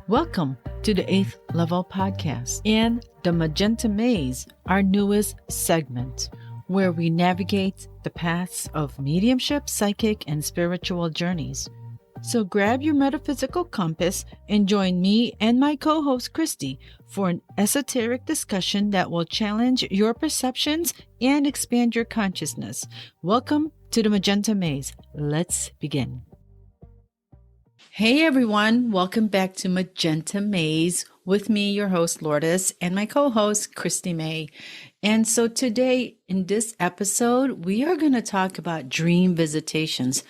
Welcome to the 8th Level Podcast and the Magenta Maze, our newest segment, where we navigate the paths of mediumship, psychic, and spiritual journeys. So grab your metaphysical compass and join me and my co-host Christy for an esoteric discussion that will challenge your perceptions and expand your consciousness. Welcome to the Magenta Maze. Let's begin. Hey everyone, welcome back to Magenta Maze with me, your host Lourdes, and my co-host Christy May. And so today in this episode, we are going to talk about dream visitations.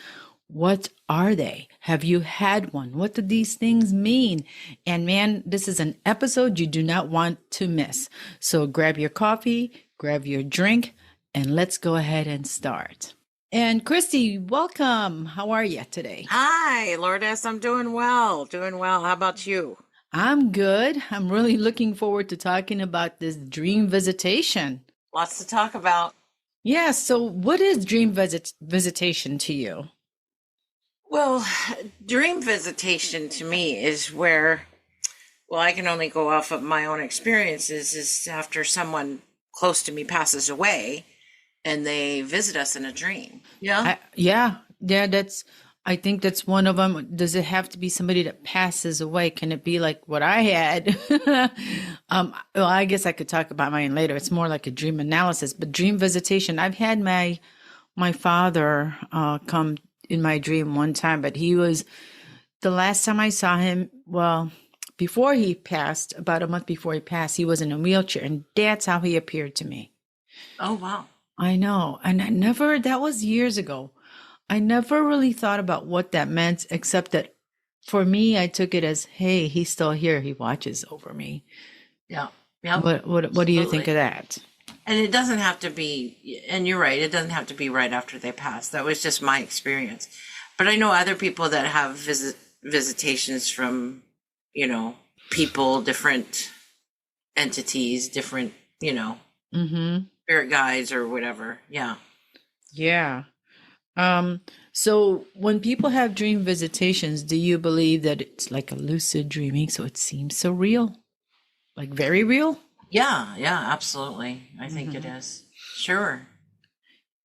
What are they? Have you had one? What do these things mean? And man, this is an episode you do not want to miss. So grab your coffee, grab your drink, and let's go ahead and start. And Christy, welcome. How are you today? Hi, Lourdes. I'm doing well. How about you? I'm good. I'm really looking forward to talking about this dream visitation. Lots to talk about. Yeah. So what is dream visitation to you? Well, dream visitation to me is where, I can only go off of my own experiences, is after someone close to me passes away and they visit us in a dream. Yeah. I think that's one of them. Does it have to be somebody that passes away? Can it be like what I had? I guess I could talk about mine later. It's more like a dream analysis, but dream visitation. I've had my father come in my dream one time, but he was, the last time I saw him, before he passed, about a month before he passed, he was in a wheelchair, and that's how he appeared to me. Oh, wow. I know. And that was years ago. I never really thought about what that meant, except that for me, I took it as, hey, he's still here. He watches over me. Yeah. What do you think of that? And it doesn't have to be, and you're right, it doesn't have to be right after they pass. That was just my experience. But I know other people that have visitations from, people, different entities, different, spirit guides or whatever. Yeah. Yeah. So when people have dream visitations, do you believe that it's like a lucid dreaming? So it seems so real, like very real? Yeah, absolutely. I think it is. Sure.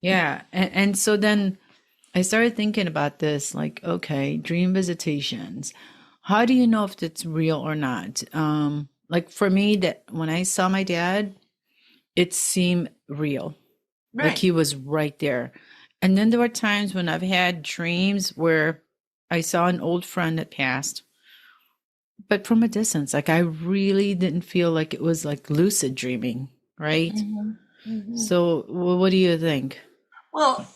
Yeah. And so then I started thinking about this, like, okay, dream visitations. How do you know if it's real or not? Like for me, that when I saw my dad, it seemed real. Right. Like he was right there. And then there were times when I've had dreams where I saw an old friend that passed, but from a distance. Like I really didn't feel like it was like lucid dreaming, right? Mm-hmm. So what do you think? Well,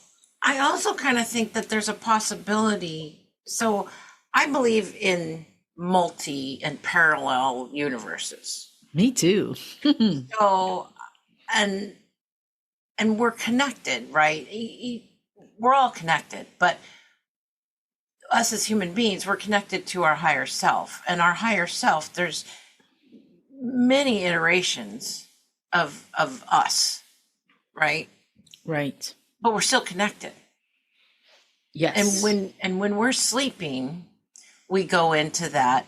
I also kind of think that there's a possibility. So I believe in multi and parallel universes. Me too. So, and we're connected, right? We're all connected, but us as human beings, we're connected to our higher self. And our higher self, there's many iterations of us, right? Right. But we're still connected. Yes. And when we're sleeping, we go into that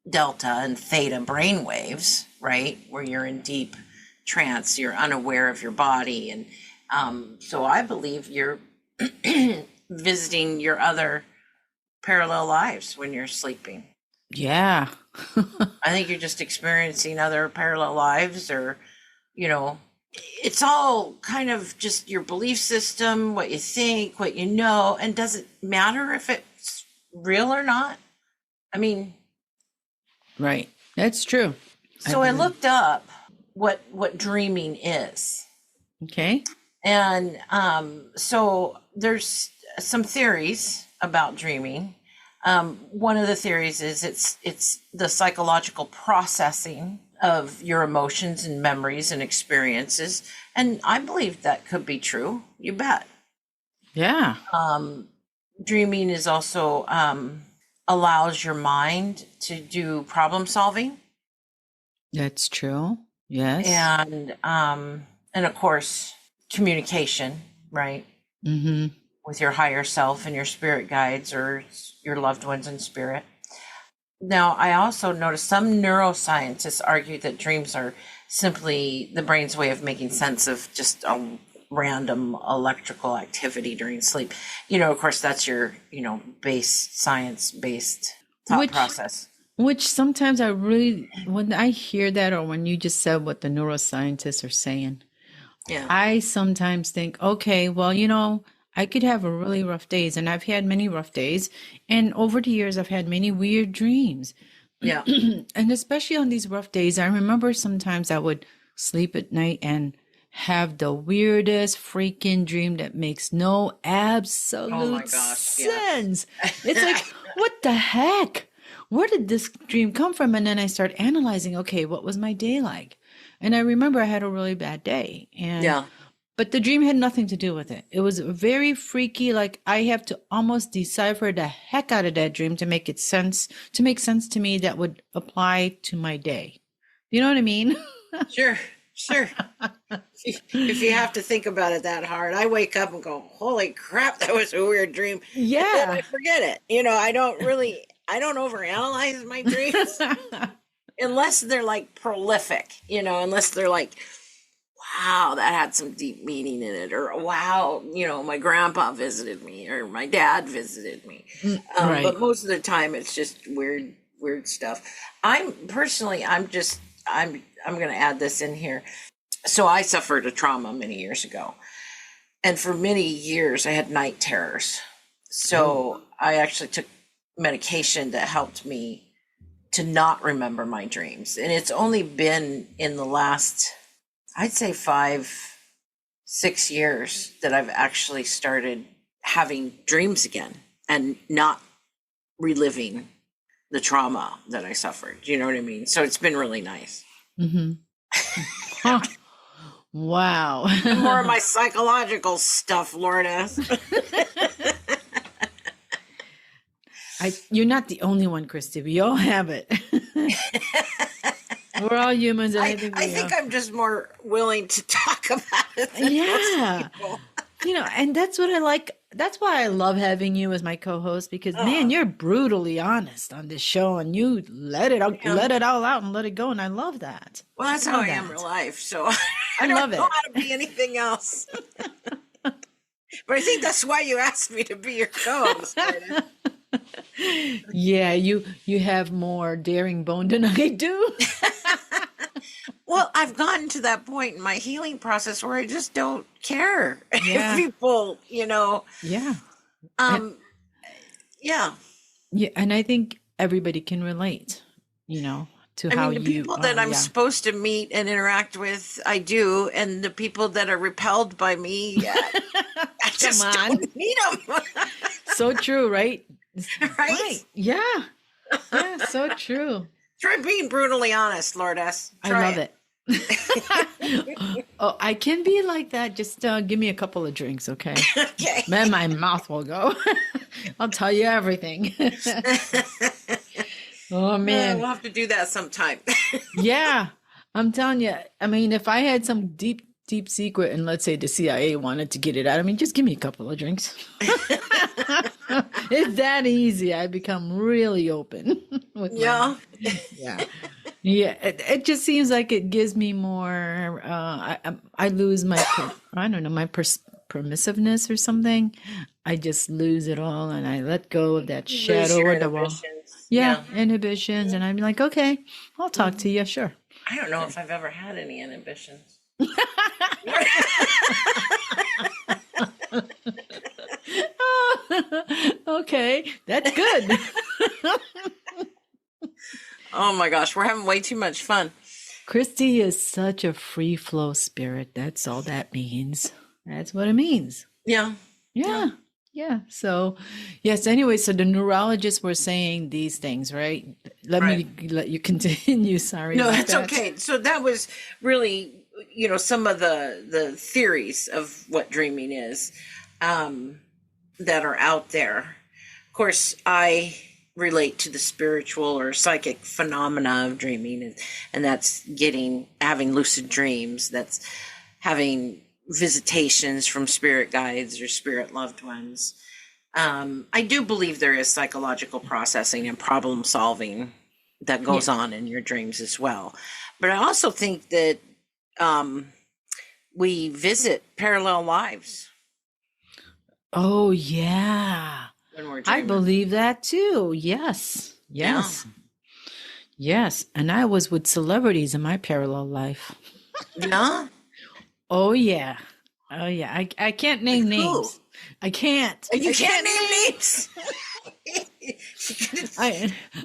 delta and theta brain waves, right? Where you're in deep trance, you're unaware of your body. And so I believe you're visiting your other parallel lives when you're sleeping. Yeah. I think you're just experiencing other parallel lives, or, it's all kind of just your belief system, what you think, what you know. And does it matter if it's real or not? I mean, right. That's true. So I looked up what dreaming is. Okay. And so there's some theories about dreaming. One of the theories is it's the psychological processing of your emotions and memories and experiences. And I believe that could be true. You bet. Yeah. Dreaming is also allows your mind to do problem solving. That's true. Yes. And of course, communication, right? Mm-hmm. With your higher self and your spirit guides or your loved ones in spirit. Now, I also noticed some neuroscientists argue that dreams are simply the brain's way of making sense of just a random electrical activity during sleep. Of course, that's your, science-based thought process. Which sometimes when I hear that, or when you just said what the neuroscientists are saying, I sometimes think, okay, well, I could have a really rough days, and I've had many rough days, and over the years I've had many weird dreams. Yeah. And especially on these rough days, I remember sometimes I would sleep at night and have the weirdest freaking dream that makes no absolute sense. It's like, what the heck? Where did this dream come from? And then I start analyzing, okay, what was my day like? And I remember I had a really bad day. But the dream had nothing to do with it. It was very freaky. Like, I have to almost decipher the heck out of that dream to make sense to me that would apply to my day. You know what I mean? Sure. If you have to think about it that hard, I wake up and go, holy crap, that was a weird dream. Yeah. And then I forget it. I don't overanalyze my dreams unless they're like prolific, unless they're like, wow, that had some deep meaning in it, or wow, my grandpa visited me, or my dad visited me. Right. But most of the time it's just weird stuff. I'm going to add this in here. So I suffered a trauma many years ago, and for many years I had night terrors. So I actually took medication that helped me to not remember my dreams. And it's only been in the last, I'd say 5-6 years that I've actually started having dreams again and not reliving the trauma that I suffered. You know what I mean? So it's been really nice. Mm-hmm. Huh. Wow. More of my psychological stuff, Lourdes. You're not the only one, Christy. We all have it. We're all humans. I think I'm just more willing to talk about it than most people. And that's what I like. That's why I love having you as my co-host, because man, you're brutally honest on this show, and you let it all out and let it go, and I love that. Well, that's how I am in real life, so I don't love know how to be anything else. But I think that's why you asked me to be your co-host. Yeah, you have more daring bone than I do. Well, I've gotten to that point in my healing process where I just don't care Yeah. if people, Yeah. Yeah. Yeah, and I think everybody can relate, to how the people that I'm supposed to meet and interact with, I do, and the people that are repelled by me, I just don't meet them. So true, right? Right? Yeah. Yeah, so true. Try being brutally honest, Lourdes. I love it. Oh, I can be like that. Just give me a couple of drinks, okay? Okay. Then my mouth will go. I'll tell you everything. Oh, man. We'll have to do that sometime. Yeah. I'm telling you. I mean, if I had some deep secret, and let's say the CIA wanted to get it out, just give me a couple of drinks. It's that easy. I become really open. Yeah. It just seems like it gives me more. I lose my, I don't know, my permissiveness or something. I just lose it all, and I let go of that shadow or the wall. Inhibitions, and I'm like, okay, I'll talk to you, sure. I don't know if I've ever had any inhibitions. Okay, that's good. Oh my gosh, we're having way too much fun. Christy is such a free flow spirit. That's all that means. That's what it means. Yeah. So, yes. Anyway, so the neurologists were saying these things, right? Let you continue. Sorry. No, that's okay. So that was really, some of the theories of what dreaming is that are out there. Of course, I relate to the spiritual or psychic phenomena of dreaming, and that's having lucid dreams. That's having visitations from spirit guides or spirit loved ones. I do believe there is psychological processing and problem solving that goes on in your dreams as well. But I also think that we visit parallel lives Oh, yeah. when we're I dreaming. believe that too. Yes. Yes. Yes. And I was with celebrities in my parallel life. Yeah. Oh, yeah. Oh, yeah. I can't name Like who? names. I can't. You I can't name names.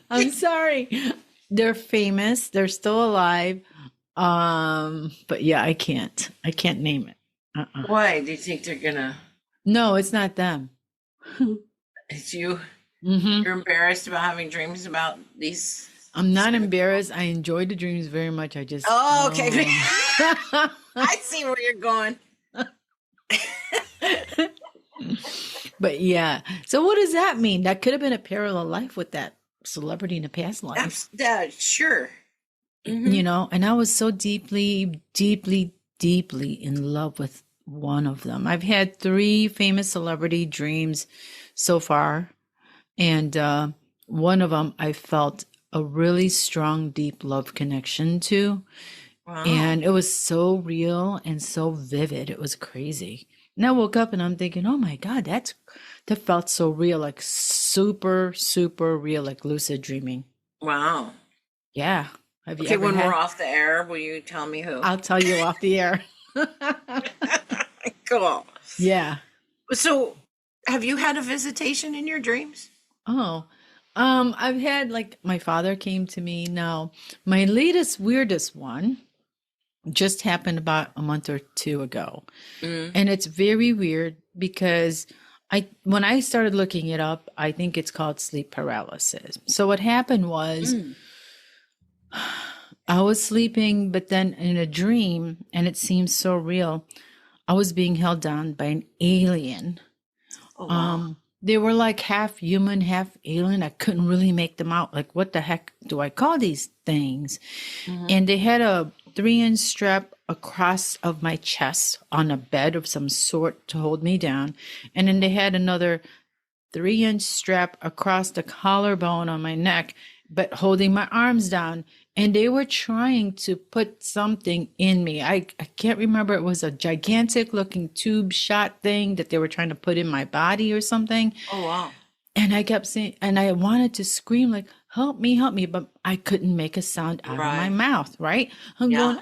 I'm sorry. They're famous. They're still alive. But yeah, I can't. I can't name it. Why do you think they're gonna? No, it's not them. It's you. Mm-hmm. You're embarrassed about having dreams about these. I'm not embarrassed. I enjoy the dreams very much. I just. Oh, okay. I see where you're going. But yeah. So what does that mean? That could have been a parallel life with that celebrity in a past life. Sure. You know, and I was so deeply, deeply, deeply in love with one of them. I've had 3 famous celebrity dreams so far. And one of them I felt a really strong, deep love connection to. Wow. And it was so real and so vivid. It was crazy. And I woke up and I'm thinking, oh my God, that felt so real, like super, super real, like lucid dreaming. Wow. Yeah. Have you Okay, ever when had- we're off the air, will you tell me who? I'll tell you off the air. Cool. Yeah. So, have you had a visitation in your dreams? Oh, I've had, like, my father came to me. Now, my latest weirdest one just happened about a month or 2 ago. And it's very weird because when I started looking it up, I think it's called sleep paralysis. So what happened was I was sleeping, but then in a dream, and it seemed so real, I was being held down by an alien. Oh, wow. They were like half human, half alien. I couldn't really make them out. Like, what the heck do I call these things? And they had a 3-inch strap across of my chest on a bed of some sort to hold me down. And then they had another 3-inch strap across the collarbone on my neck, but holding my arms down. And they were trying to put something in me. I can't remember. It was a gigantic looking tube shot thing that they were trying to put in my body or something. Oh, wow. And I kept saying, and I wanted to scream like, help me, but I couldn't make a sound out of my mouth, right? I'm going,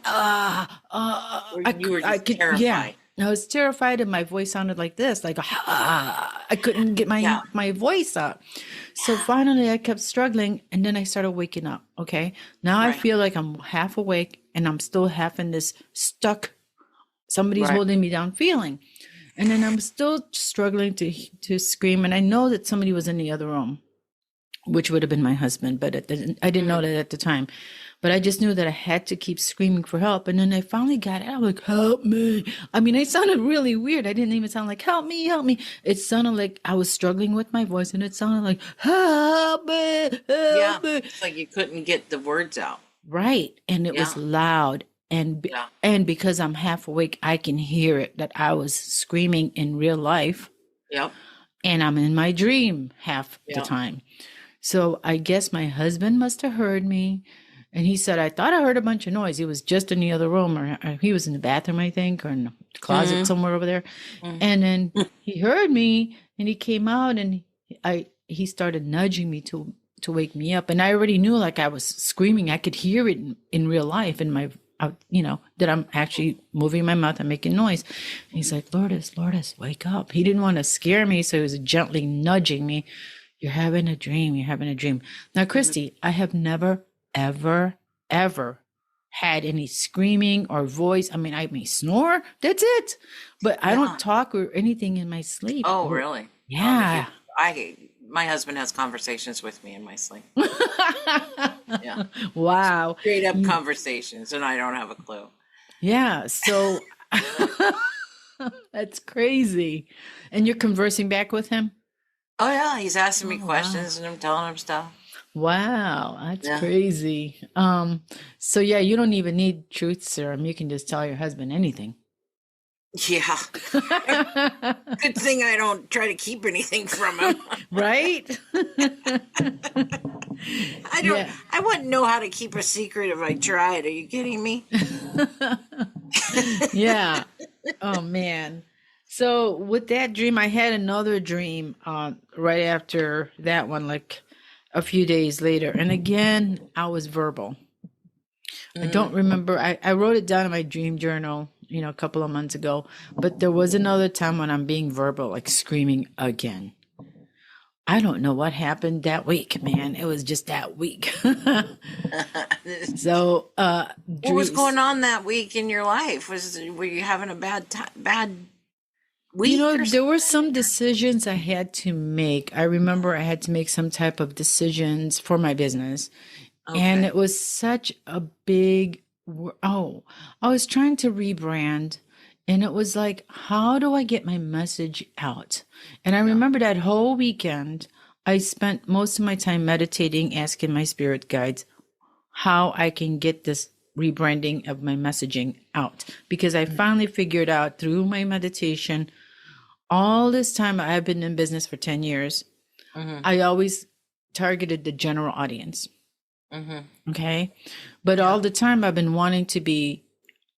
You were just terrified. Yeah. I was terrified and my voice sounded like this, like, I couldn't get my voice up. So finally I kept struggling and then I started waking up. Okay. Now I feel like I'm half awake and I'm still half in this stuck, somebody's holding me down feeling. And then I'm still struggling to scream. And I know that somebody was in the other room, which would have been my husband, but I didn't know that at the time. But I just knew that I had to keep screaming for help. And then I finally got it. I was like, help me. I mean, it sounded really weird. I didn't even sound like, help me, help me. It sounded like I was struggling with my voice and it sounded like, help me, help me. It's like you couldn't get the words out. Right. And it was loud. And because I'm half awake, I can hear it that I was screaming in real life. Yep. And I'm in my dream half the time. So I guess my husband must have heard me. And he said, I thought I heard a bunch of noise. He was just in the other room, or he was in the bathroom, I think, or in the closet somewhere over there. And then he heard me and he came out and he started nudging me to wake me up. And I already knew, like, I was screaming. I could hear it in real life in my, that I'm actually moving my mouth and making noise. And he's like, Lourdes, wake up. He didn't want to scare me. So he was gently nudging me. You're having a dream. You're having a dream. Now, Christy, I have never, ever had any screaming or voice. I may snore. That's it. But I don't talk or anything in my sleep. Oh, really? Yeah. My husband has conversations with me in my sleep. Yeah. Wow. Straight up conversations, and I don't have a clue. Yeah. So that's crazy. And you're conversing back with him? Oh, yeah. He's asking me questions, and I'm telling him stuff. Wow, that's crazy. So yeah, you don't even need truth serum. You can just tell your husband anything. Yeah. Good thing I don't try to keep anything from him. Right? Yeah. I wouldn't know how to keep a secret if I tried. Are you kidding me? Yeah. Oh man. So with that dream, I had another dream right after that one, like a few days later. And again, I was verbal. I don't remember. I wrote it down in my dream journal, a couple of months ago. But there was another time when I'm being verbal, like screaming again. I don't know what happened that week, man. It was just that week. So, What was going on that week in your life? Were you having a bad week? There were some decisions I had to make. I remember I had to make some type of decisions for my business. Okay. And it was such a big, I was trying to rebrand. And it was like, how do I get my message out? And I remember that whole weekend, I spent most of my time meditating, asking my spirit guides how I can get this rebranding of my messaging out. Because I finally figured out through my meditation, all this time I've been in business for 10 years, I always targeted the general audience. Okay. But all the time I've been wanting to be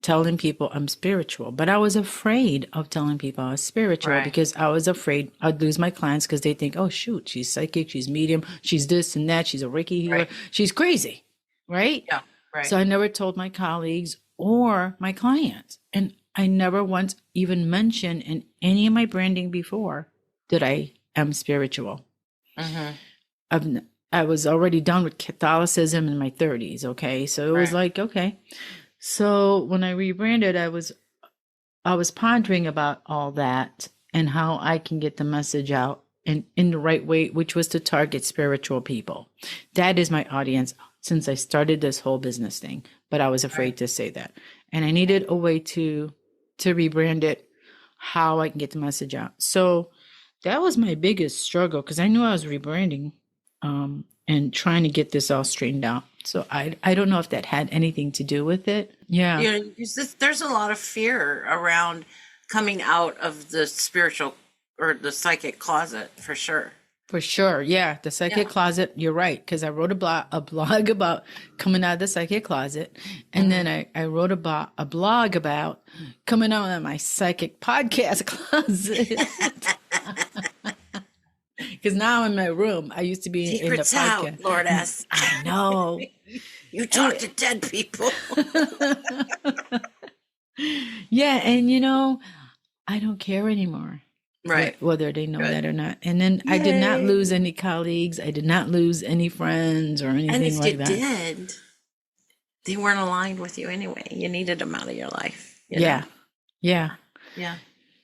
telling people I'm spiritual, but I was afraid of telling people I was spiritual because I was afraid I'd lose my clients because they think, oh shoot, she's psychic, she's medium, she's this and that, she's a Reiki healer, she's crazy, right? Yeah, right. So I never told my colleagues or my clients, and I never once even mentioned in any of my branding before that I am spiritual. I was already done with Catholicism in my 30s, okay? So it was like, okay. So when I rebranded, I was pondering about all that and how I can get the message out in the right way, which was to target spiritual people. That is my audience since I started this whole business thing, but I was afraid to say that. And I needed a way to rebrand it, how I can get the message out. So that was my biggest struggle because I knew I was rebranding and trying to get this all straightened out. So I don't know if that had anything to do with it. Yeah. There's a lot of fear around coming out of the spiritual or the psychic closet, for sure. For sure. Yeah. The psychic closet. You're right. Because I wrote a blog about coming out of the psychic closet. And then I wrote a blog about coming out of my psychic podcast closet. Because now I'm in my room. I used to be in the podcast. Out, Lourdes. I know. You talk to dead people. Yeah. And, I don't care anymore. Right. Whether they know that or not. And then I did not lose any colleagues. I did not lose any friends or anything like that. And if you did, they weren't aligned with you anyway. You needed them out of your life. Yeah. Yeah.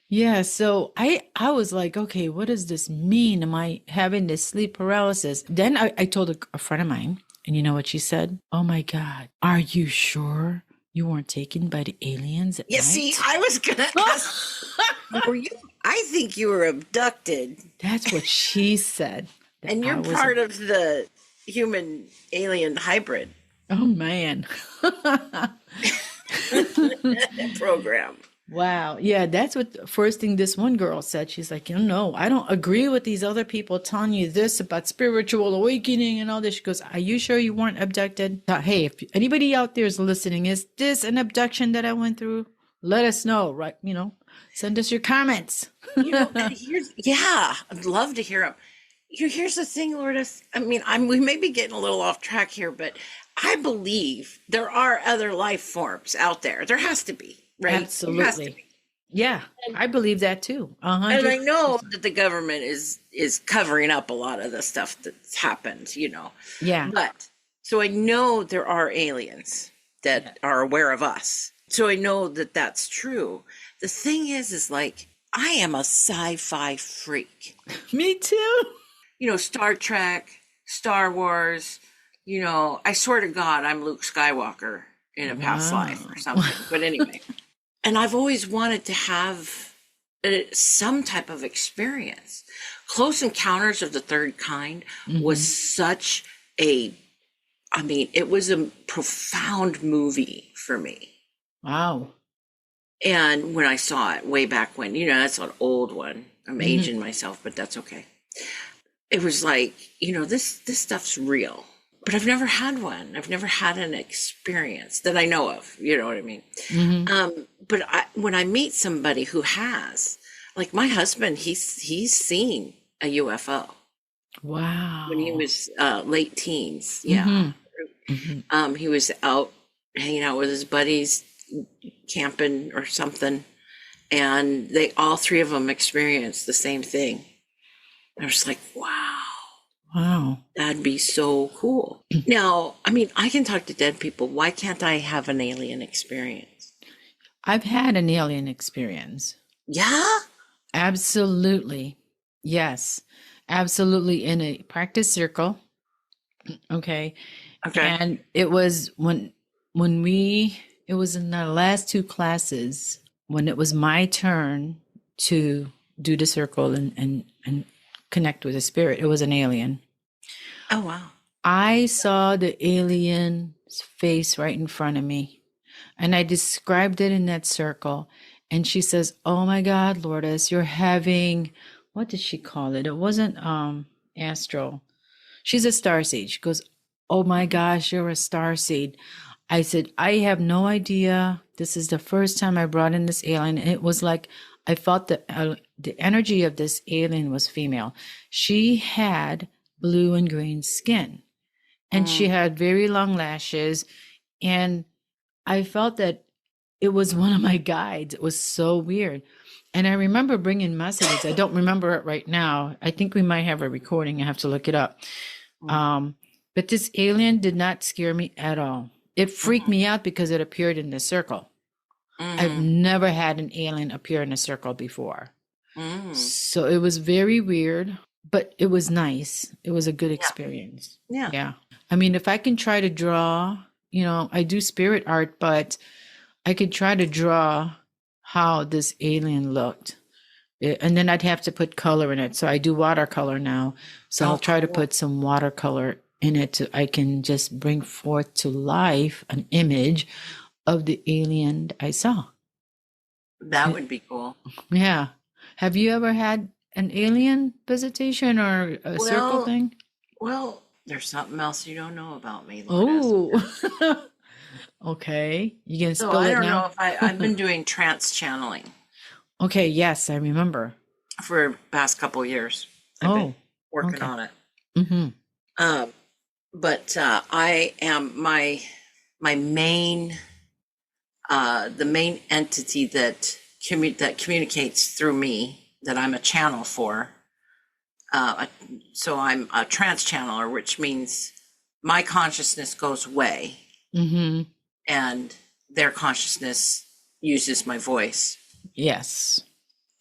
Yeah. So I was like, okay, what does this mean? Am I having this sleep paralysis? Then I told a friend of mine, and you know what she said? Oh my God, are you sure you weren't taken by the aliens at night? See, I was going to ask, were you? I think you were abducted. That's what she said. And you're part of the human alien hybrid. Oh man. Program. Wow. Yeah, that's what the first thing this one girl said. She's like, no, I don't agree with these other people telling you this about spiritual awakening and all this. She goes, are you sure you weren't abducted? Hey, if anybody out there is listening, is this an abduction that I went through? Let us know, right? Send us your comments. I'd love to hear them. Here's the thing, Lourdes. I mean, we may be getting a little off track here, but I believe there are other life forms out there. There has to be. Right? Absolutely. Yeah, I believe that too. 100%. And I know that the government is covering up a lot of the stuff that's happened, Yeah. But so I know there are aliens that are aware of us. So I know that that's true. The thing is like, I am a sci-fi freak. Me too. Star Trek, Star Wars, I swear to God, I'm Luke Skywalker in a past life or something. But anyway. And I've always wanted to have some type of experience. Close Encounters of the Third Kind was such it was a profound movie for me. Wow. And when I saw it way back when, that's an old one. I'm aging myself, but that's okay. It was like, this stuff's real. But I've never had one. I've never had an experience that I know of. You know what I mean? But when I meet somebody who has, like my husband, he's seen a UFO. Wow. When he was late teens. Yeah. He was out hanging out with his buddies, camping or something. And all three of them experienced the same thing. I was like, wow, that'd be so cool. Now, I mean, I can talk to dead people. Why can't I have an alien experience? I've had an alien experience. Yeah? Absolutely. Yes, absolutely. In a practice circle. Okay. And it was it was in the last two classes when it was my turn to do the circle and connect with a spirit. It was an alien. Oh, wow. I saw the alien's face right in front of me, and I described it in that circle. And she says, "Oh my God, Lourdes, you're having," what did she call it? It wasn't astral. She's a starseed. She goes, "Oh my gosh, you're a starseed." I said, "I have no idea. This is the first time I brought in this alien." And it was like, I felt the energy of this alien was female. She had blue and green skin, and she had very long lashes. And I felt that it was one of my guides. It was so weird. And I remember bringing messages. I don't remember it right now. I think we might have a recording. I have to look it up. But this alien did not scare me at all. It freaked me out because it appeared in the circle. I've never had an alien appear in a circle before. So it was very weird, but it was nice. It was a good experience. Yeah. I mean, if I can try to draw, I do spirit art, but I could try to draw how this alien looked. And then I'd have to put color in it. So I do watercolor now. So I'll try to put some watercolor in it so I can just bring forth to life an image of the alien I saw. That would be cool. Yeah. Have you ever had an alien visitation or a circle thing? Well, there's something else you don't know about me, Lourdes. Oh. Okay. You gonna spill it now? I don't know if I've been doing trance channeling. Okay. Yes, I remember. For the past couple of years. I've been working on it. But I am my main the main entity that communicates through me, that I'm a channel for. So I'm a trance channeler, which means my consciousness goes away, and their consciousness uses my voice. Yes.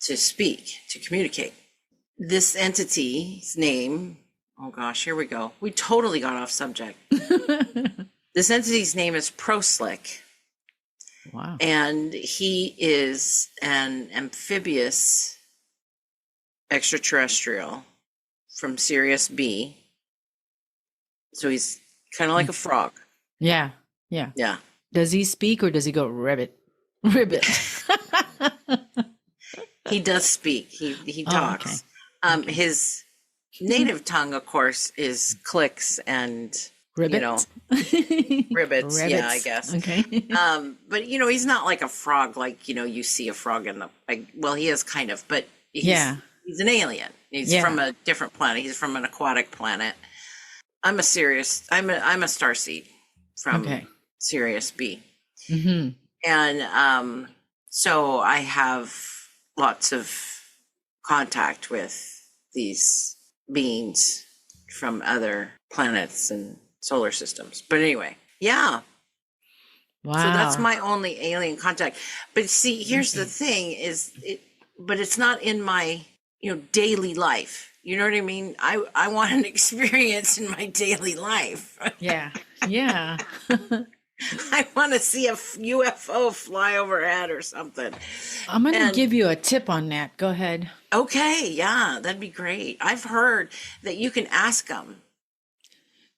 To speak, to communicate. This entity's name, oh gosh, here we go. We totally got off subject. This entity's name is Proslick. Wow. And he is an amphibious extraterrestrial from Sirius B. So he's kind of like a frog. Yeah. Does he speak or does he go ribbit? Ribbit. He does speak. He talks. Okay. His native tongue, of course, is clicks and ribbit. Ribbits. Yeah, I guess. Okay. But he's not like a frog, like you see a frog in the well, he is kind of, but he's an alien. He's from a different planet. He's from an aquatic planet. I'm a starseed from Sirius B. And so I have lots of contact with these beings from other planets and solar systems. But anyway, yeah. Wow. So that's my only alien contact. But see, here's the thing but it's not in my, daily life. You know what I mean? I want an experience in my daily life. Yeah. I want to see a UFO fly overhead or something. I'm going to give you a tip on that. Go ahead. Okay. Yeah, that'd be great. I've heard that you can ask them.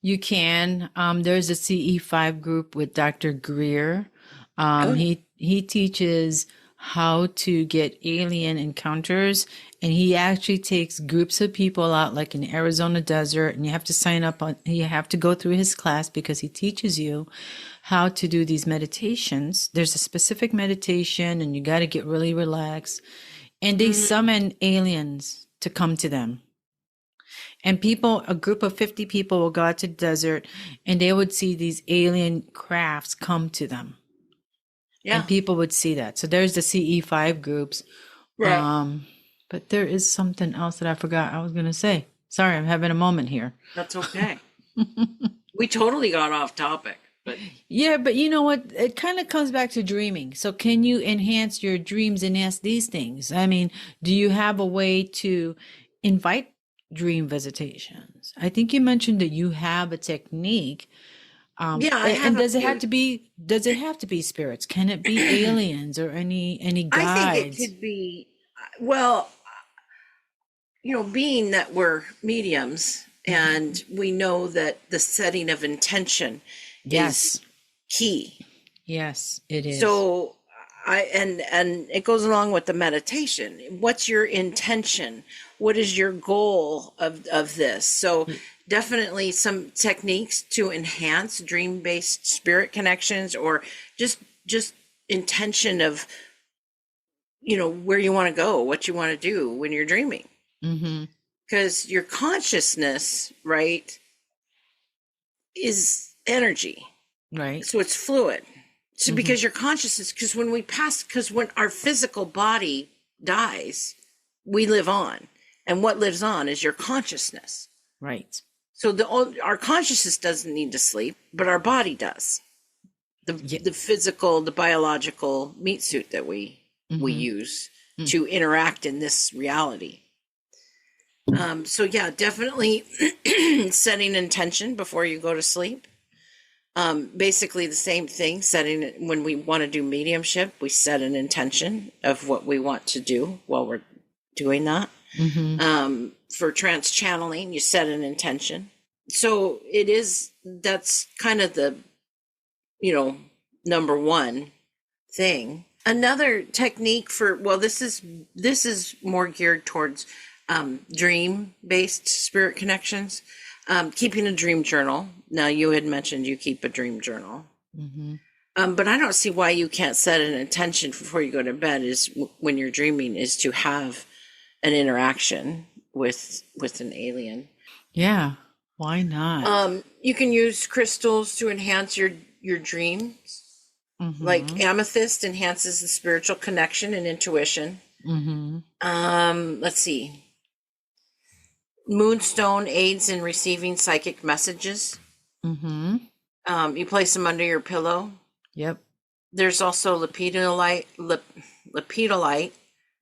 You can. There's a CE5 group with Dr. Greer. He teaches how to get alien encounters. And he actually takes groups of people out, like in Arizona desert, and you have to sign up on, you have to go through his class because he teaches you how to do these meditations. There's a specific meditation and you got to get really relaxed. And they summon aliens to come to them. And people, a group of 50 people will go out to the desert and they would see these alien crafts come to them. Yeah. And people would see that. So there's the CE5 groups. Right. But there is something else that I forgot I was going to say. Sorry, I'm having a moment here. That's okay. We totally got off topic. But yeah, but you know what? It kind of comes back to dreaming. So can you enhance your dreams and ask these things? I mean, do you have a way to invite dream visitations? I think you mentioned that you have a technique. yeah, I have and a does it few- have to be spirits? Can it be aliens or any guides? I think it could be, well, being that we're mediums and we know that the setting of intention Yes. is key. Yes, it is. So and it goes along with the meditation. What's your intention? What is your goal of this? So definitely some techniques to enhance dream-based spirit connections, or just intention of where you want to go, what you want to do when you're dreaming. Because your consciousness, right, is energy. Right. So it's fluid. So because your consciousness, because when our physical body dies, we live on. And what lives on is your consciousness. Right. So our consciousness doesn't need to sleep, but our body does. The physical, the biological meat suit that we use to interact in this reality. So yeah, definitely setting intention before you go to sleep. Basically the same thing, when we want to do mediumship, we set an intention of what we want to do while we're doing that. For trance channeling, you set an intention. So that's kind of the, number one thing. Another technique this is more geared towards dream-based spirit connections. Keeping a dream journal. Now, you had mentioned you keep a dream journal. But I don't see why you can't set an intention before you go to bed when you're dreaming is to have an interaction with an alien. Yeah. Why not? You can use crystals to enhance your dreams. Like amethyst enhances the spiritual connection and intuition. Let's see. Moonstone aids in receiving psychic messages. You place them under your pillow. Yep. There's also lepidolite. Lepidolite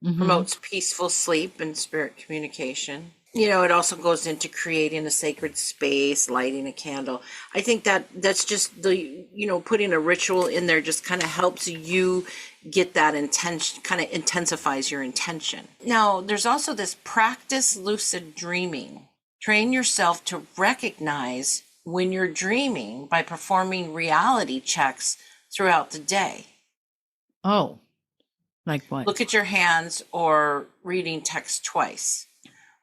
promotes peaceful sleep and spirit communication. It also goes into creating a sacred space, lighting a candle. I think that's just putting a ritual in there just kind of helps you get that intention, kind of intensifies your intention. Now, there's also this practice lucid dreaming. Train yourself to recognize when you're dreaming by performing reality checks throughout the day. Oh, like what? Look at your hands or reading text twice.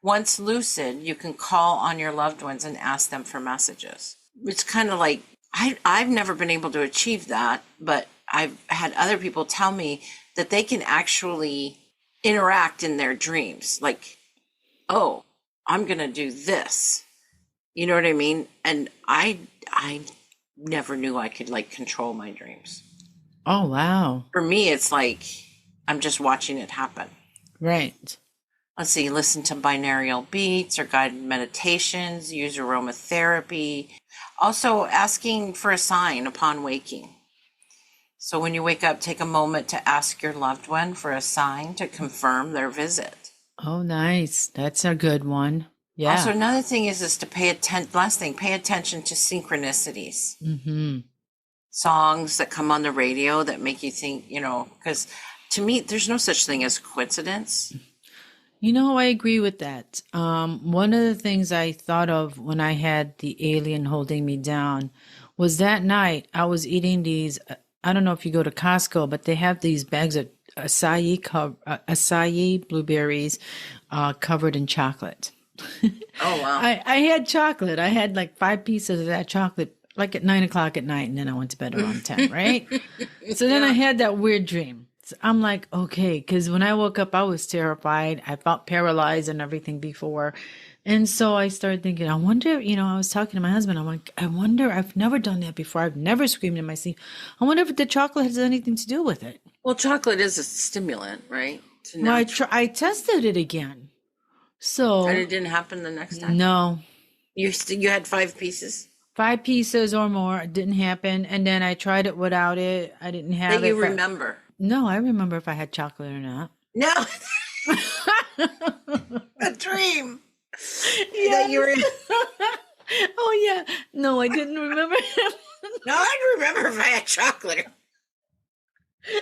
Once lucid, you can call on your loved ones and ask them for messages. It's kind of like, I've never been able to achieve that, but I've had other people tell me that they can actually interact in their dreams. Like, oh, I'm going to do this. You know what I mean? And I never knew I could control my dreams. Oh, wow. For me, it's like, I'm just watching it happen. Right. Let's see, listen to binaural beats or guided meditations, use aromatherapy. Also, asking for a sign upon waking. So when you wake up, take a moment to ask your loved one for a sign to confirm their visit. Oh, nice. That's a good one. Yeah. Also, another thing is to pay attention to synchronicities. Songs that come on the radio that make you think, because to me, there's no such thing as coincidence. I agree with that. One of the things I thought of when I had the alien holding me down was that night I was eating these, I don't know if you go to Costco, but they have these bags acai blueberries covered in chocolate. Oh, wow. I had chocolate. I had like 5 pieces of that chocolate like at 9 o'clock at night, and then I went to bed around 10, right? So then I had that weird dream. So I'm like, okay, because when I woke up, I was terrified. I felt paralyzed and everything before. And so I started thinking, I wonder, I was talking to my husband. I'm like, I wonder, I've never done that before. I've never screamed in my sleep. I wonder if the chocolate has anything to do with it. Well, chocolate is a stimulant, right? Well, I tested it again. So. And it didn't happen the next time? No. You had 5 pieces? 5 pieces or more. It didn't happen. And then I tried it without it. I didn't have that it. You remember? No, I remember if I had chocolate or not. No. A dream. Yeah. That you were. Oh, yeah. No, I didn't remember. No, I remember if I had chocolate. I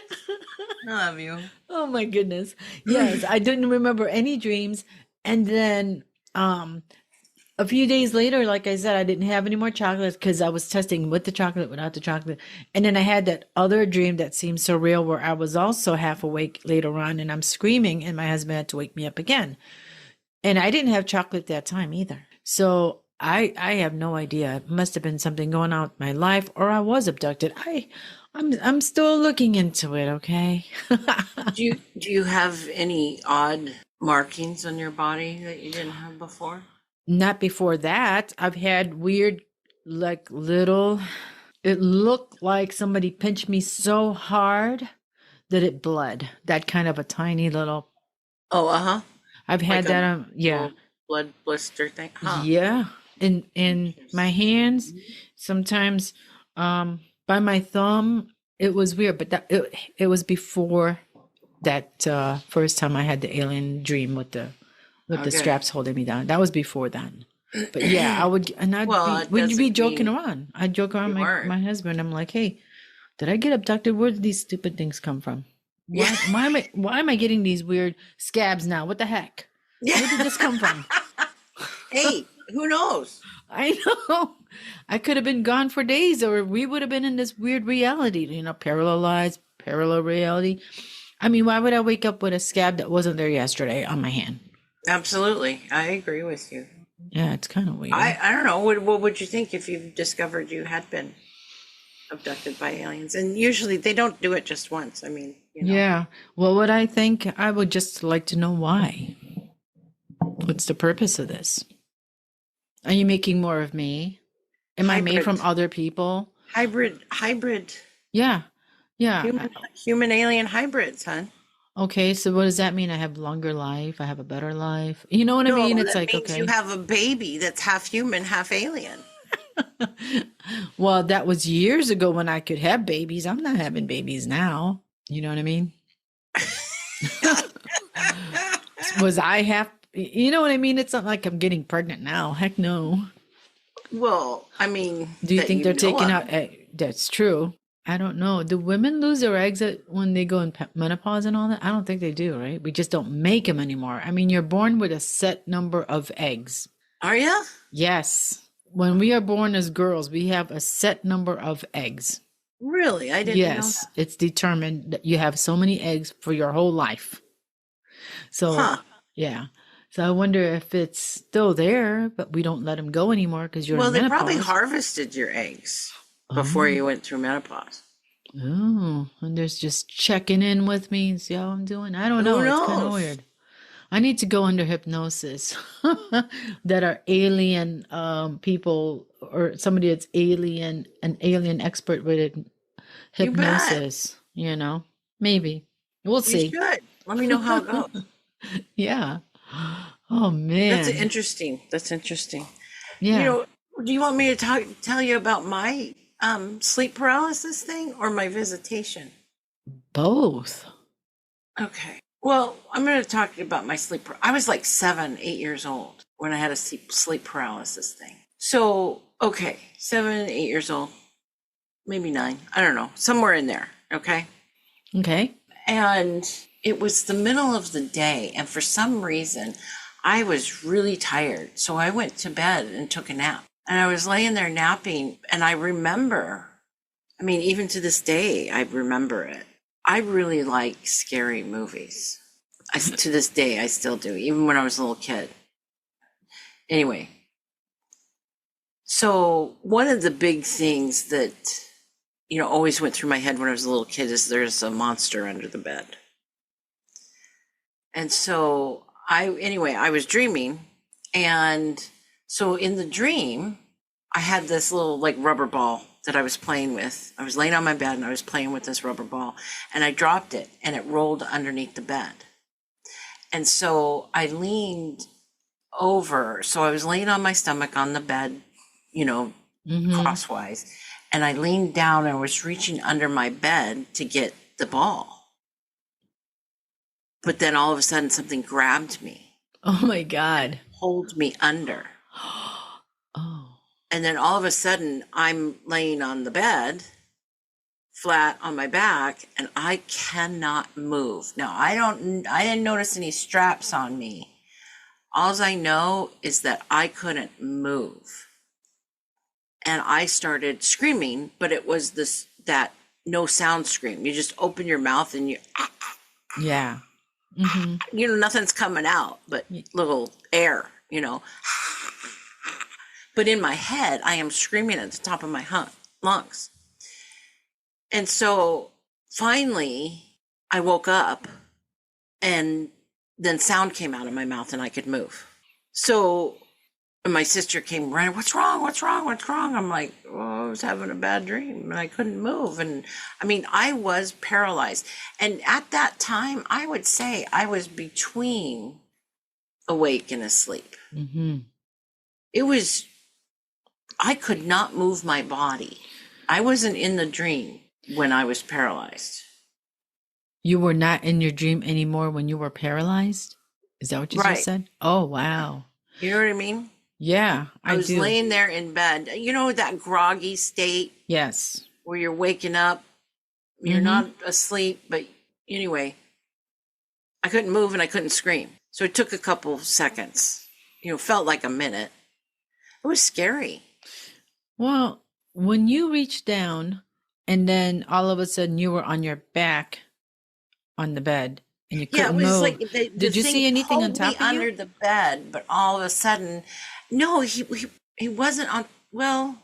love you. Oh, my goodness. Yes, I didn't remember any dreams. And then a few days later, like I said, I didn't have any more chocolates because I was testing with the chocolate, without the chocolate. And then I had that other dream that seemed surreal where I was also half awake later on and I'm screaming and my husband had to wake me up again. And I didn't have chocolate that time either. So I have no idea. It must have been something going on with my life or I was abducted. I'm still looking into it, okay? Do you have any odd markings on your body that you didn't have before? Not before that. I've had weird, like it looked like somebody pinched me so hard that it bled. That kind of a tiny little. Oh, uh-huh. I've had like that. Yeah. Blood blister thing. Huh. Yeah. In my hands, sometimes by my thumb, it was weird, but it was before that first time I had the alien dream with the straps holding me down. That was before then. But yeah, I would, and we'd be joking around. I'd joke around my husband. I'm like, hey, did I get abducted? Where did these stupid things come from? Why am I getting these weird scabs now? What the heck? Where did this come from? Hey, who knows? I know. I could have been gone for days, or we would have been in this weird reality, parallel lives, parallel reality. I mean, why would I wake up with a scab that wasn't there yesterday on my hand? Absolutely. I agree with you. Yeah, it's kind of weird. I don't know. What would you think if you discovered you had been abducted by aliens? And usually they don't do it just once. I mean, Yeah. Well, what I think, I would just like to know why. What's the purpose of this? Are you making more of me? Am I made from other people? Hybrid. Yeah. Human alien hybrids, hon. Okay, so what does that mean? I have longer life? I have a better life? You know what I mean? It's like, okay. You have a baby that's half human, half alien. Well, that was years ago when I could have babies. I'm not having babies now. You know what I mean? Was I half, you know what I mean? It's not like I'm getting pregnant now. Heck no. Well, I mean. Do you think they're taking out, that's true. I don't know. Do women lose their eggs when they go in menopause and all that? I don't think they do, right? We just don't make them anymore. I mean, you're born with a set number of eggs. Are you? Yes. When we are born as girls, we have a set number of eggs. Really? I didn't know that. Yes. It's determined that you have so many eggs for your whole life. So, yeah. So I wonder if it's still there, but we don't let them go anymore because you're in menopause. Well, they probably harvested your eggs before you went through menopause. Oh, and there's just checking in with me and see how I'm doing. I don't know. It's kind of weird. I need to go under hypnosis that are alien people or somebody that's an alien expert with hypnosis, maybe. We'll see. You should. Let me know how it goes. Yeah. Oh, man. That's interesting. Yeah. Do you want me to tell you about my sleep paralysis thing or my visitation? Both. Okay. Well, I'm going to talk about my sleep. I was like 7, 8 years old when I had a sleep paralysis thing. So, 7, 8 years old, maybe 9. I don't know, somewhere in there. Okay. And it was the middle of the day. And for some reason, I was really tired. So I went to bed and took a nap. And I was laying there napping. And I remember, even to this day, I remember it. I really like scary movies. To this day, I still do, even when I was a little kid. Anyway, so one of the big things that, always went through my head when I was a little kid is there's a monster under the bed. And so I was dreaming. And so in the dream, I had this little like rubber ball that I was playing with. I was laying on my bed and I was playing with this rubber ball, and I dropped it and it rolled underneath the bed. And so I leaned over. So I was laying on my stomach on the bed, crosswise. And I leaned down and was reaching under my bed to get the ball. But then all of a sudden something grabbed me. Oh my God. Pulled me under. Oh. And then all of a sudden I'm laying on the bed, flat on my back, and I cannot move. Now I didn't notice any straps on me. All I know is that I couldn't move. And I started screaming, but it was that no sound scream. You just open your mouth and yeah. Mm-hmm. Nothing's coming out but little air, But in my head, I am screaming at the top of my lungs. And so finally, I woke up and then sound came out of my mouth and I could move. So my sister came running, what's wrong? I'm like, I was having a bad dream and I couldn't move. And I was paralyzed. And at that time, I would say I was between awake and asleep. Mm-hmm. I could not move my body. I wasn't in the dream when I was paralyzed. You were not in your dream anymore when you were paralyzed? Is that what you just said? Oh, wow. You know what I mean? Yeah, I was laying there in bed. That groggy state? Yes. Where you're waking up. You're not asleep, but anyway, I couldn't move and I couldn't scream. So it took a couple seconds. Felt like a minute. It was scary. Well, when you reached down and then all of a sudden you were on your back on the bed and you couldn't move. Like did you see anything on top of you? Under the bed, but all of a sudden, no, he wasn't on. Well,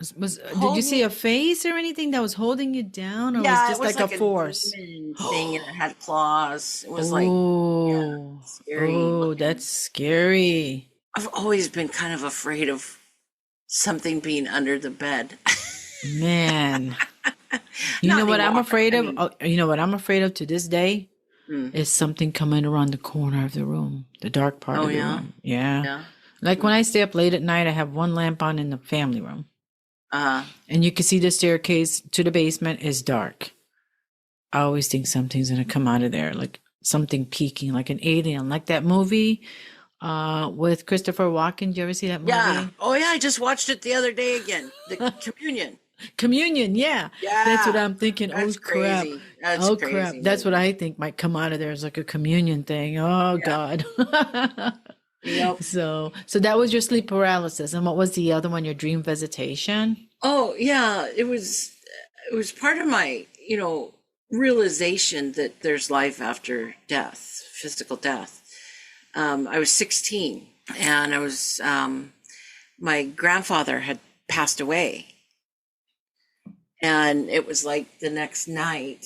did you see a face or anything that was holding you down, or was just like a force thing, and it had claws? It was scary. Oh, that's scary. I've always been kind of afraid of something being under the bed. Man, you know what I'm afraid of? You know what I'm afraid of to this day? Is something coming around the corner of the room, the dark part of the room. Yeah. Like when I stay up late at night, I have one lamp on in the family room. And you can see the staircase to the basement is dark. I always think something's going to come out of there, like something peeking, like an alien, like that movie with Christopher Walken. Did you ever see that movie? Yeah. Oh, yeah. I just watched it the other day again. The Communion. Communion, yeah. That's what I'm thinking. That's crap. Crazy. That's crazy. Crap. That's what I think might come out of there is like a communion thing. Oh, God. Yep. So that was your sleep paralysis. And what was the other one, your dream visitation? Oh, yeah. It was part of my, realization that there's life after death, physical death. I was 16 and I was, my grandfather had passed away. And it was like the next night,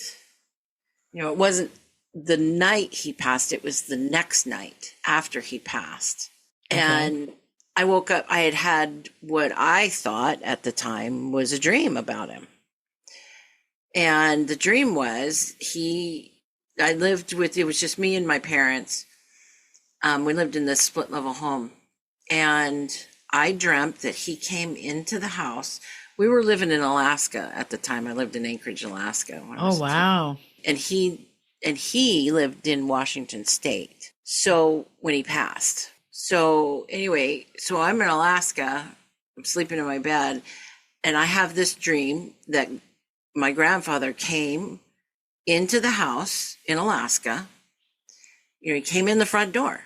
it wasn't the night he passed, it was the next night after he passed. Okay. And I woke up, I had what I thought at the time was a dream about him. And the dream was I lived with, it was just me and my parents. We lived in this split level home. And I dreamt that he came into the house. We were living in Alaska at the time. I lived in Anchorage, Alaska. Oh, wow. And he lived in Washington State. So when he passed. So anyway, so I'm in Alaska. I'm sleeping in my bed. And I have this dream that my grandfather came into the house in Alaska. He came in the front door.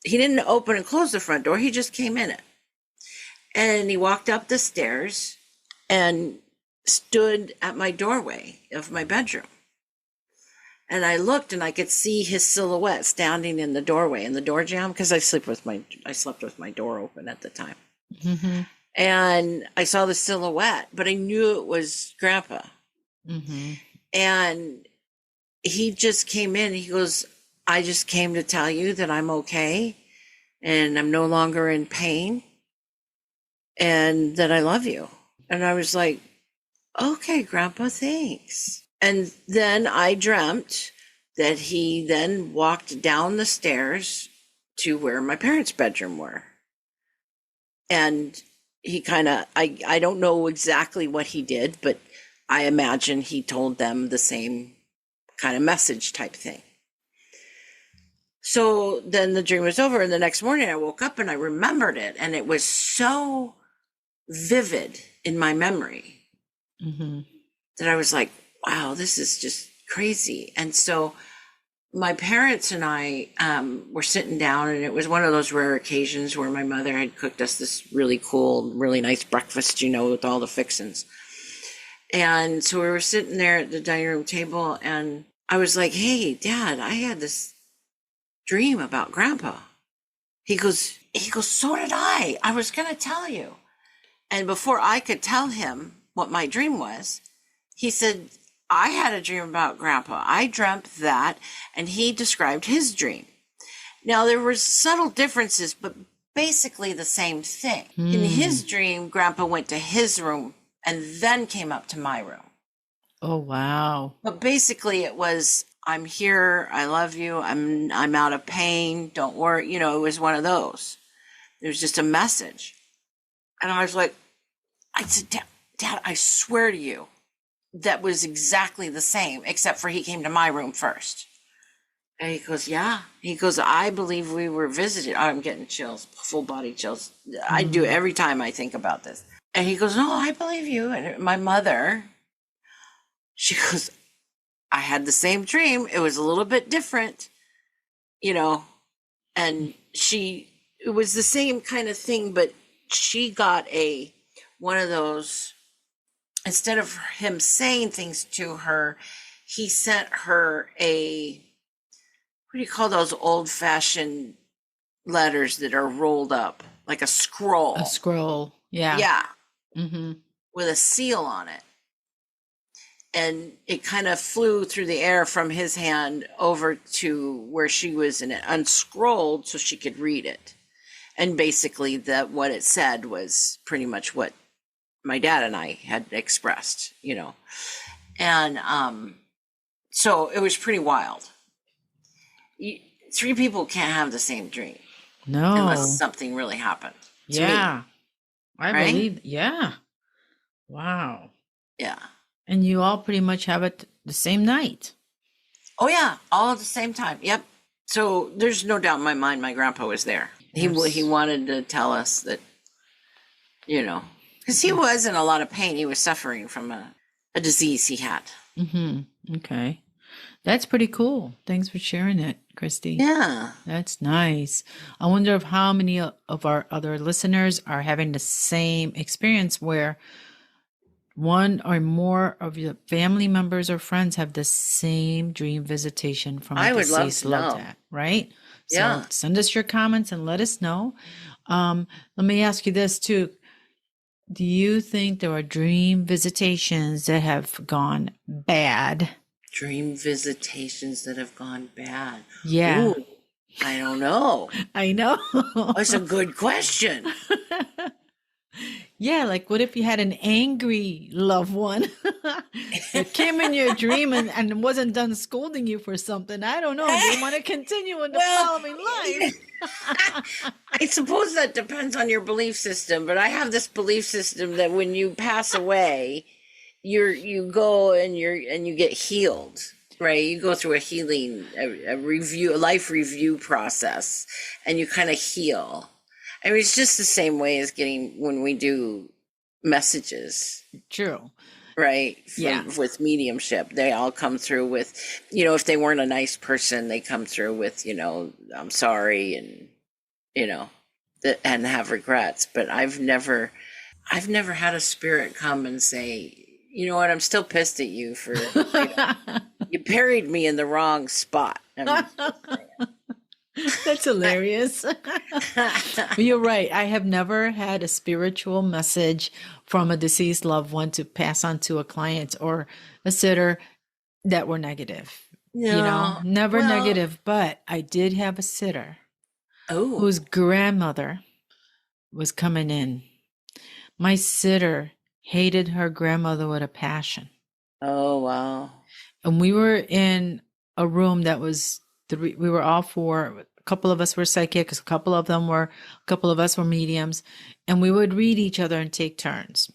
He didn't open and close the front door. He just came in it. And he walked up the stairs and stood at my doorway of my bedroom. And I looked and I could see his silhouette standing in the doorway in the door jamb, because I slept with my door open at the time. Mm-hmm. And I saw the silhouette, but I knew it was Grandpa. Mm-hmm. And he just came in. He goes, I just came to tell you that I'm okay and I'm no longer in pain and that I love you. And I was like, okay, Grandpa, thanks. And then I dreamt that he then walked down the stairs to where my parents' bedroom were. And he kind of, I don't know exactly what he did, but I imagine he told them the same kind of message type thing. So then the dream was over, and the next morning I woke up and I remembered it, and it was so vivid in my memory that I was like, wow, this is just crazy. And so my parents and I were sitting down, and it was one of those rare occasions where my mother had cooked us this really cool, really nice breakfast, with all the fixings. And so we were sitting there at the dining room table, and I was like, hey, Dad, I had this dream about Grandpa. He goes, so did I. I was going to tell you. And before I could tell him what my dream was, he said, I had a dream about Grandpa. I dreamt that, and he described his dream. Now, there were subtle differences, but basically the same thing. In his dream, Grandpa went to his room and then came up to my room. Oh, wow. But basically it was, I'm here, I love you, I'm out of pain, don't worry. It was one of those. It was just a message. And I was like, I said, Dad, I swear to you, that was exactly the same, except for he came to my room first. And he goes, yeah. He goes, I believe we were visited. I'm getting chills, full body chills. I do every time I think about this. And he goes, no, I believe you. And my mother, she goes, I had the same dream. It was a little bit different, and it was the same kind of thing, but she got one of those, instead of him saying things to her, he sent her what do you call those old fashioned letters that are rolled up like a scroll? A scroll. Yeah. Yeah. Mm-hmm. With a seal on it. And it kind of flew through the air from his hand over to where she was, and it unscrolled so she could read it. And basically what it said was pretty much what my dad and I had expressed, And so it was pretty wild. Three people can't have the same dream. No. Unless something really happened. Yeah. I right? believe. Yeah. Wow. Yeah. And you all pretty much have it the same night. Oh, yeah. All at the same time. Yep. So there's no doubt in my mind my grandpa was there. Yes. He wanted to tell us that, because he was in a lot of pain. He was suffering from a disease he had. Mm-hmm. Okay. That's pretty cool. Thanks for sharing it, Christy. Yeah. That's nice. I wonder if how many of our other listeners are having the same experience where one or more of your family members or friends have the same dream visitation from a deceased loved one, right? Yeah. So send us your comments and let us know. Let me ask you this too. Do you think there are dream visitations that have gone bad? Dream visitations that have gone bad. Yeah. Ooh, I don't know. I know. That's a good question. Yeah, like what if you had an angry loved one that came in your dream and wasn't done scolding you for something? I don't know. They want to continue in the following life. I suppose that depends on your belief system, but I have this belief system that when you pass away, you go and you get healed, right? You go through a healing, a life review process, and you kind of heal. I mean, it's just the same way as when we do messages. True. Right? With mediumship, they all come through with, if they weren't a nice person, they come through with, I'm sorry, and, and have regrets. But I've never had a spirit come and say, you know what, I'm still pissed at you for, You buried me in the wrong spot. That's hilarious. You're right. I have never had a spiritual message from a deceased loved one to pass on to a client or a sitter that were negative. No, Never negative, but I did have a sitter whose grandmother was coming in. My sitter hated her grandmother with a passion. Oh, wow. And we were in a room that was we were all four. A couple of us were psychics, a couple of us were mediums, and we would read each other and take turns.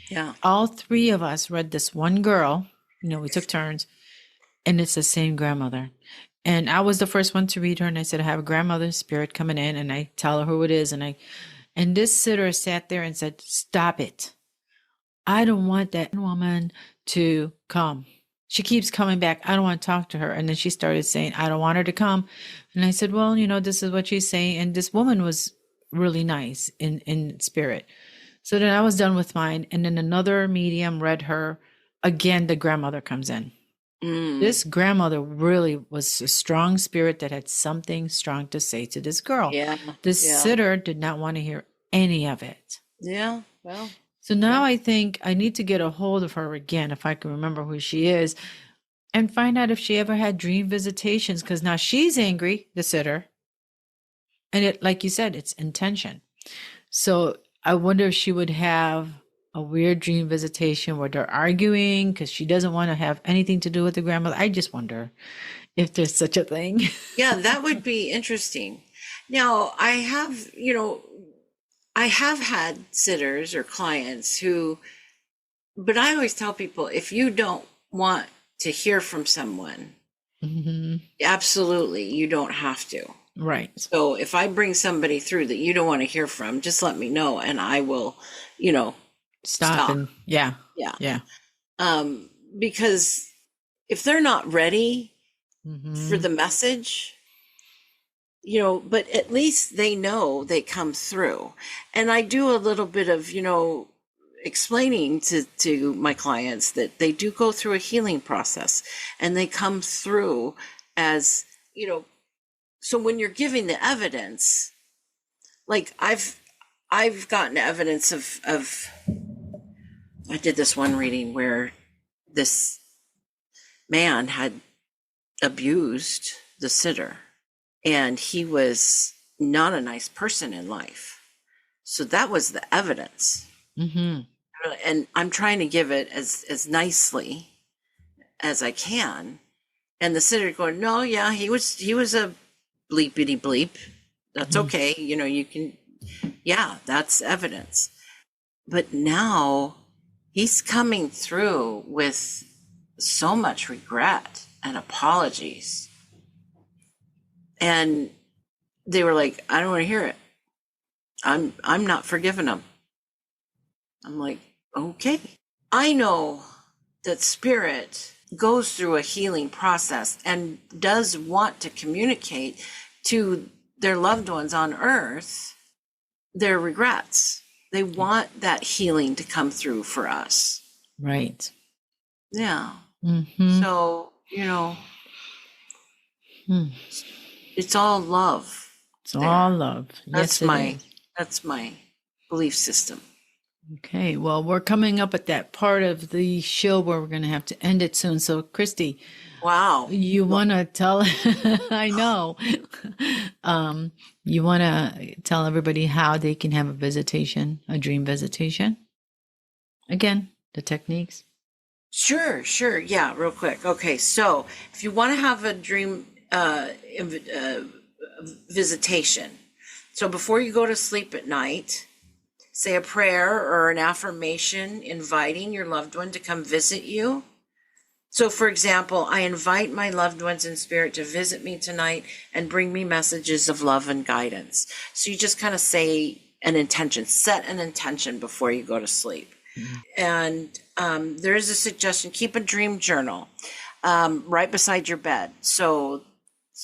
Yeah. All three of us read this one girl, we took turns, and it's the same grandmother. And I was the first one to read her, and I said, I have a grandmother spirit coming in, and I tell her who it is, and this sitter sat there and said, stop it. I don't want that woman to come. She keeps coming back. I don't want to talk to her. And then she started saying, I don't want her to come. And I said, well, this is what she's saying. And this woman was really nice in spirit. So then I was done with mine. And then another medium read her. Again, the grandmother comes in. This grandmother really was a strong spirit that had something strong to say to this girl. Yeah. This sitter did not want to hear any of it. Yeah. Well. So now I think I need to get a hold of her again, if I can remember who she is, and find out if she ever had dream visitations, because now she's angry, the sitter. And it, like you said, it's intention. So I wonder if she would have a weird dream visitation where they're arguing because she doesn't want to have anything to do with the grandmother. I just wonder if there's such a thing. Yeah, that would be interesting. Now, I have had sitters or clients but I always tell people, if you don't want to hear from someone, absolutely, you don't have to. Right. So if I bring somebody through that you don't want to hear from, just let me know and I will, stop. And yeah. Because if they're not ready for the message, but at least they know they come through. And I do a little bit of, explaining to my clients that they do go through a healing process and they come through as, so when you're giving the evidence, like I've gotten evidence of I did this one reading where this man had abused the sitter. And he was not a nice person in life. So that was the evidence. And I'm trying to give it as nicely as I can. And the sitter going, no, yeah, he was a bleepity bleep. That's okay. You can, that's evidence. But now he's coming through with so much regret and apologies. And they were like, I don't want to hear it. I'm not forgiving him. I'm like, okay. I know that spirit goes through a healing process and does want to communicate to their loved ones on earth their regrets. They want that healing to come through for us. Right. Yeah. So, it's all love. It's all love. That's that's my belief system. Okay. Well, we're coming up at that part of the show where we're going to have to end it soon. So, Christy. Wow. You want to tell, I know, you want to tell everybody how they can have a dream visitation? Again, the techniques. Sure. Yeah, real quick. Okay. So if you want to have a dream visitation. So before you go to sleep at night, say a prayer or an affirmation inviting your loved one to come visit you. So for example, I invite my loved ones in spirit to visit me tonight and bring me messages of love and guidance. So you just kind of say an intention, set an intention before you go to sleep. And there is a suggestion, keep a dream journal right beside your bed. So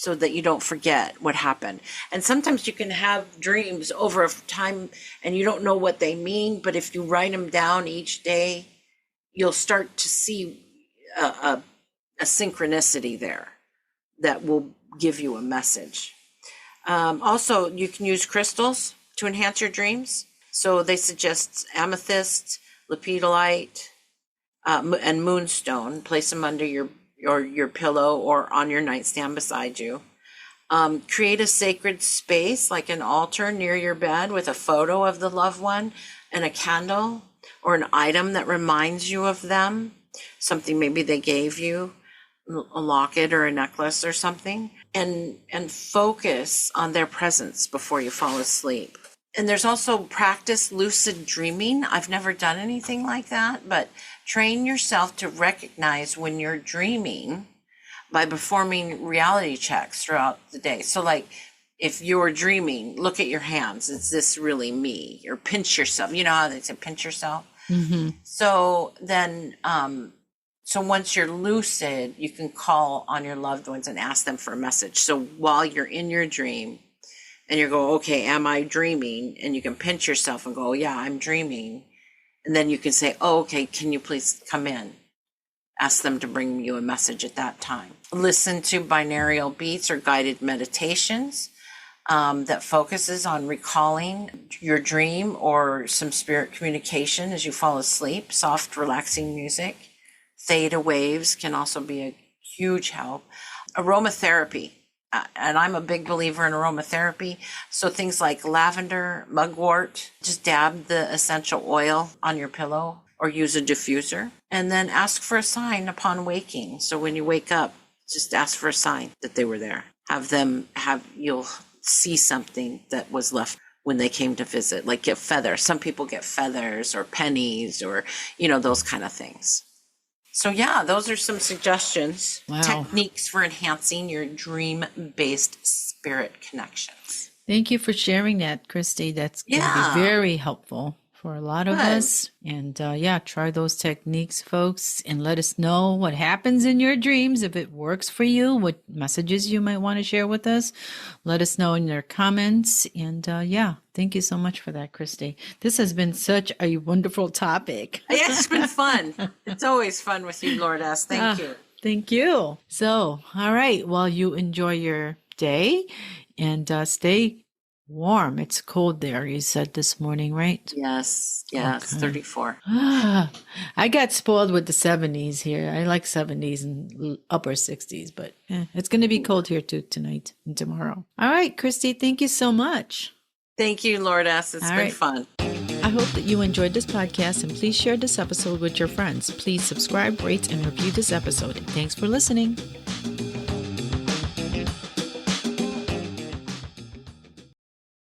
that you don't forget what happened. And sometimes you can have dreams over time and you don't know what they mean, but if you write them down each day, you'll start to see a a synchronicity there that will give you a message. Also, you can use crystals to enhance your dreams. So they suggest amethyst, lepidolite, and moonstone. Place them under your pillow or on your nightstand beside you. Create a sacred space like an altar near your bed with a photo of the loved one and a candle or an item that reminds you of them. Something maybe they gave you, a locket or a necklace or something, and focus on their presence before you fall asleep. And there's also practice lucid dreaming. I've never done anything like that, but train yourself to recognize when you're dreaming by performing reality checks throughout the day. So like if you're dreaming, look at your hands. Is this really me? Or pinch yourself. You know how they say pinch yourself? Mm-hmm. So then, so once you're lucid, you can call on your loved ones and ask them for a message. So while you're in your dream and you go, okay, am I dreaming? And you can pinch yourself and go, oh, yeah, I'm dreaming. And then you can say, oh, okay, can you please come in? Ask them to bring you a message at that time. Listen to binaural beats or guided meditations that focuses on recalling your dream or some spirit communication as you fall asleep. Soft, relaxing music. Theta waves can also be a huge help. Aromatherapy, and I'm a big believer in aromatherapy. So things like lavender, mugwort, just dab the essential oil on your pillow or use a diffuser. And then ask for a sign upon waking. So when you wake up, just ask for a sign that they were there. You'll see something that was left when they came to visit, like get feathers. Some people get feathers or pennies or, those kind of things. So yeah, those are some suggestions, techniques for enhancing your dream-based spirit connections. Thank you for sharing that, Christy. That's going to be very helpful for a lot of us. And try those techniques, folks, and let us know what happens in your dreams. If it works for you, what messages you might want to share with us, let us know in your comments. And thank you so much for that, Christy. This has been such a wonderful topic. Yeah, it's been fun. It's always fun with you, Lourdes. Thank you. Thank you. So, all right. Well, you enjoy your day and stay warm. It's cold there, you said this morning, right? Yes, okay. 34. I got spoiled with the 70s here. I like 70s and upper 60s, but it's going to be cold here too tonight and tomorrow. All right, Christy, thank you so much. Thank you, Lourdes. It's been fun. I hope that you enjoyed this podcast, and please share this episode with your friends. Please subscribe, rate, and review this episode. Thanks for listening.